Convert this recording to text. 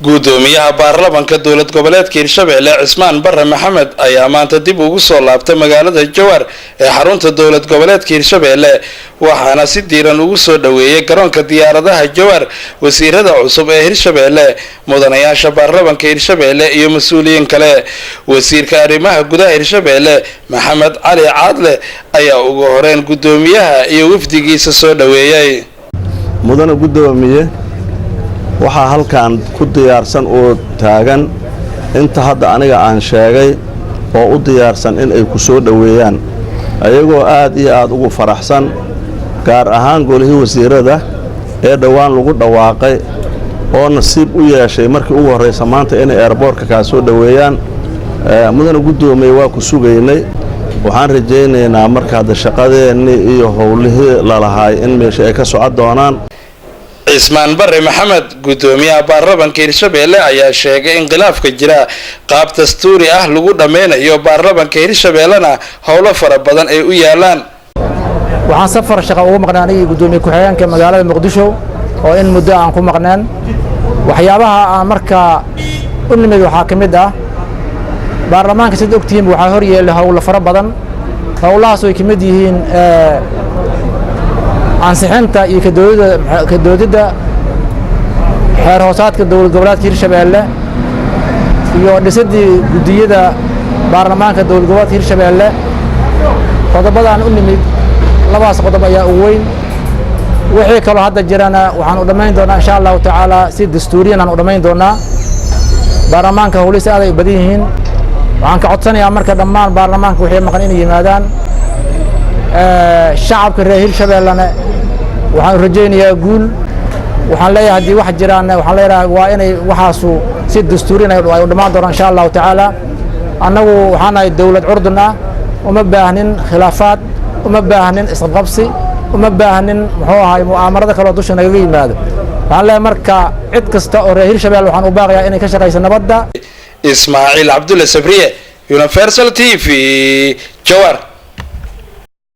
gudoomiyaha baarlamaanka dowlad goboleedka Hirshabelle Cismaan Barre Maxamed ayaa maanta dib ugu soo laabtay magaalada Jowhar ee xarunta dowlad goboleedka Hirshabelle waxaana si diiran ugu soo dhaweeyay garoonka diyaaradaha Jowhar wasiirada cusub ee Hirshabelle mudanayaasha baarlamaanka Hirshabelle iyo mas'uuliyiin kale wasiirka arrimaha gudaha Hirshabelle Maxamed Cali Caadle ayaa ugu horeen gudoomiyaha iyo wafdigiisa soo dhaweeyay mudana gudoomiye waxaa halkan ku diyaarsan oo taagan inta hadda aniga aan sheegay oo u diyaarsan in ay ku soo dhaweeyaan ayagoo aad iyo aad ugu faraxsan gaar ahaan golihii wasiirada ee dhawaan lagu dhawaaqay oo nasiib u yeeshay markii ugu horeysa maanta inay airportka ka soo dhaweeyaan mudana gudoomiye waa ku sugaynay waxaan rajaynaynaa marka hadda shaqadeeni iyo howlihii la lahaay in meesha ay ka socod doonaan Cismaan Barre Maxamed gudoomiyaha baarlamaanka Hirshabelle ayaa sheegay in khilaafka jira qaab dastuuri ah lagu dhameynayo baarlamaanka Hirshabellena howlo fara badan ay u yaalaan waxaan safar shaqo ugu maqnaanay gudoomiye ku-xigeenka magaalada Muqdisho oo in muddo aan ku maqnaan waxyaabaha aan marka u nimid waxa kamid ah baarlamaanka sidoo ogtiin waxa hor yeelay howlo fara badan howlahaas oo kamid yihiin ansixinta iyo ka doodida xeer hoosaadka dowlad goboleedka Hirshabelle iyo dhisidii gudiyada baarlamaanka dowlad goboleedka Hirshabelle qodobadan u nimid labaas qodob ayaa ugu weyn wixii kale hadda jirana waxaan u dhameyn doonaa insha Allah taala si dastuuriyan aan u dhameyn doonaa baarlamaanka howlihiisa aad ay badan yihiin waxaan ka codsanayaa marka dhammaan baarlamaanka wixii maqan inay yimaadaan shacabka reer Hirshabellena waxaan rajaynayaa guul waxaan leeyahay hadii wax jiraan waxaan leeyahay waa inay waxaasu si dastuuriyan ay u dhamaan doonaan insha Allah taala annagu waxaan ay dawlad curdun ah uma baahnin khilaafaad uma baahnin isqabqabsi uma baahnin muxuu ahay mu'aamarada kale oo dusha naga yimaado waxaan leeyahay marka cid kasta oo reer Hirshabelle waxaan u baaqayaa inay ka shaqeyso nabadda Ismaaciil Cabdulle Sabriye Universal TV Jowhar